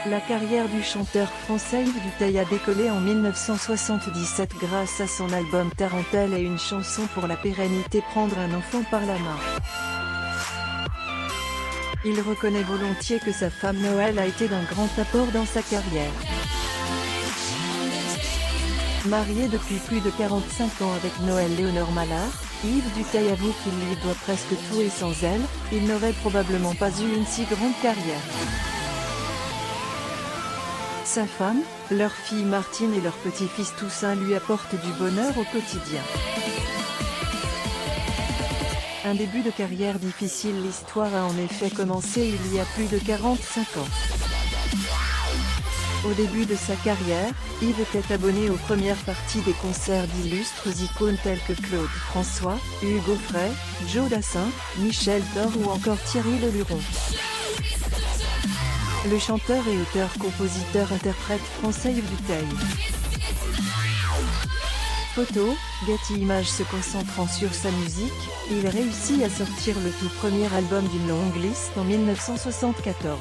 La carrière du chanteur français Yves Duteil a décollé en 1977 grâce à son album Tarentelle et une chanson pour la pérennité Prendre un enfant par la main. Il reconnaît volontiers que sa femme Noël a été d'un grand apport dans sa carrière. Marié depuis plus de 45 ans avec Noël Léonore Mallard, Yves Duteil avoue qu'il lui doit presque tout et sans elle, il n'aurait probablement pas eu une si grande carrière. Sa femme, leur fille Martine et leur petit-fils Toussaint lui apportent du bonheur au quotidien. Un début de carrière difficile. L'histoire a en effet commencé il y a plus de 45 ans. Au début de sa carrière, Yves était abonné aux premières parties des concerts d'illustres icônes tels que Claude François, Hugo Frey, Joe Dassin, Michel Thor ou encore Thierry Leluron. Le chanteur et auteur-compositeur-interprète français Yves Duteil. Photo, Getty Images. Se concentrant sur sa musique, il réussit à sortir le tout premier album d'une longue liste en 1974.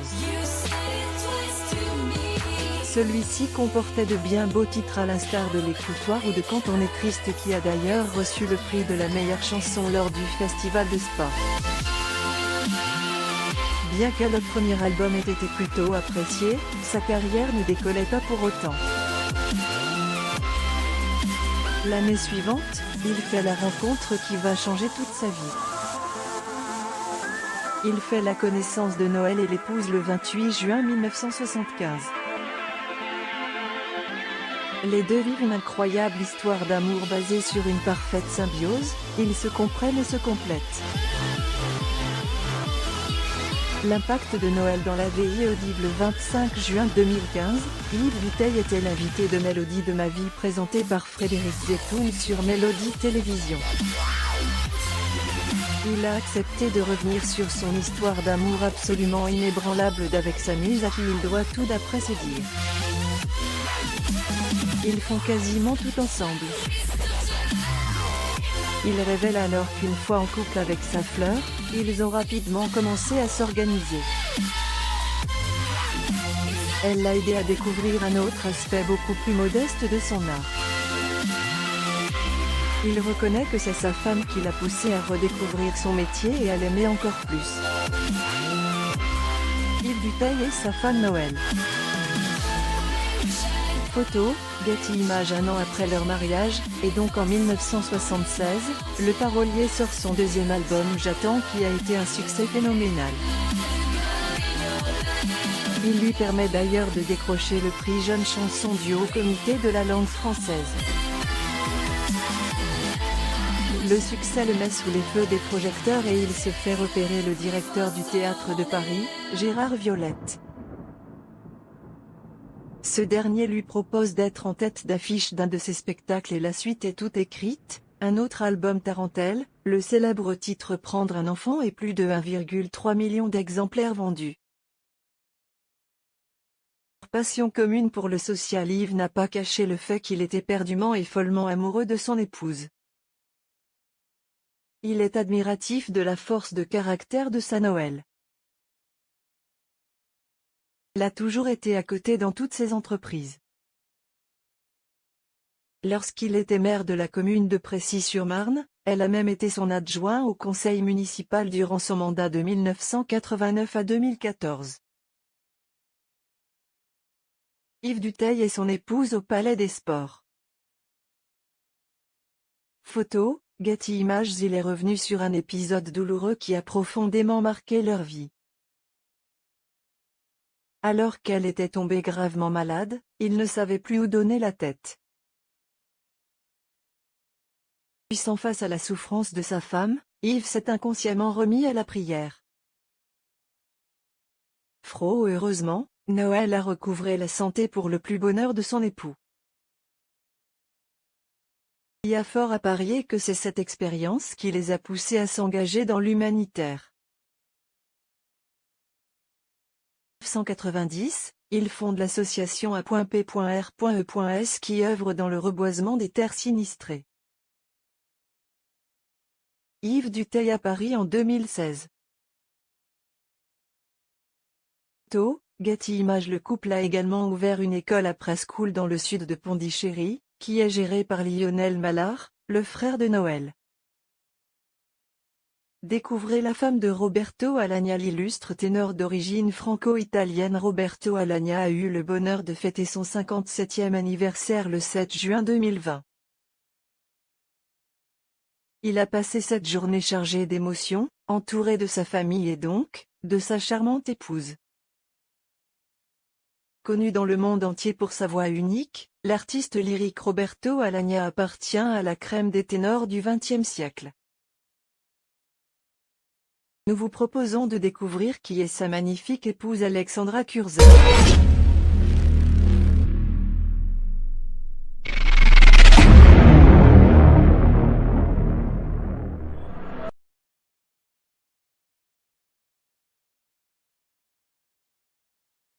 Celui-ci comportait de bien beaux titres à l'instar de L'écoutoir ou de Quand on est triste, qui a d'ailleurs reçu le prix de la meilleure chanson lors du Festival de Spa. Bien que le premier album ait été plutôt apprécié, sa carrière ne décollait pas pour autant. L'année suivante, il fait la rencontre qui va changer toute sa vie. Il fait la connaissance de Noël et l'épouse le 28 juin 1975. Les deux vivent une incroyable histoire d'amour basée sur une parfaite symbiose, ils se comprennent et se complètent. L'impact de Noël dans la vie audible. Le 25 juin 2015, Yves Duteil était l'invité de Mélodie de ma vie présentée par Frédéric Zetoun sur Mélodie Télévision. Il a accepté de revenir sur son histoire d'amour absolument inébranlable d'avec sa muse à qui il doit tout d'après se dire. Ils font quasiment tout ensemble. Il révèle alors qu'une fois en couple avec sa fleur, ils ont rapidement commencé à s'organiser. Elle l'a aidé à découvrir un autre aspect beaucoup plus modeste de son art. Il reconnaît que c'est sa femme qui l'a poussé à redécouvrir son métier et à l'aimer encore plus. Yves Duteil et sa femme Noël. Photo, Getty Images. Un an après leur mariage, et donc en 1976, le parolier sort son deuxième album J'attends, qui a été un succès phénoménal. Il lui permet d'ailleurs de décrocher le prix Jeune Chanson du Haut Comité de la langue française. Le succès le met sous les feux des projecteurs et il se fait repérer le directeur du Théâtre de Paris, Gérard Violette. Ce dernier lui propose d'être en tête d'affiche d'un de ses spectacles et la suite est toute écrite. Un autre album Tarentelle, le célèbre titre Prendre un enfant et plus de 1,3 million d'exemplaires vendus. Passion commune pour le social. Yves n'a pas caché le fait qu'il était éperdument et follement amoureux de son épouse. Il est admiratif de la force de caractère de sa Noël. Elle a toujours été à côté dans toutes ses entreprises. Lorsqu'il était maire de la commune de Précy-sur-Marne, elle a même été son adjoint au conseil municipal durant son mandat de 1989 à 2014. Yves Duteil et son épouse au Palais des Sports. Photo, Getty Images. Il est revenu sur un épisode douloureux qui a profondément marqué leur vie. Alors qu'elle était tombée gravement malade, il ne savait plus où donner la tête. Puissant face à la souffrance de sa femme, Yves s'est inconsciemment remis à la prière. Heureusement, Noël a recouvré la santé pour le plus bonheur de son époux. Il y a fort à parier que c'est cette expérience qui les a poussés à s'engager dans l'humanitaire. En 1990, il fonde l'association A.P.R.E.S qui œuvre dans le reboisement des terres sinistrées. Yves Duteil à Paris en 2016. Getty Images. Le couple a également ouvert une école après school dans le sud de Pondichéry, qui est gérée par Lionel Mallard, le frère de Noël. Découvrez la femme de Roberto Alagna. L'illustre ténor d'origine franco-italienne Roberto Alagna a eu le bonheur de fêter son 57e anniversaire le 7 juin 2020. Il a passé cette journée chargée d'émotions, entouré de sa famille et donc, de sa charmante épouse. Connu dans le monde entier pour sa voix unique, l'artiste lyrique Roberto Alagna appartient à la crème des ténors du XXe siècle. Nous vous proposons de découvrir qui est sa magnifique épouse Alexandra Kurzer.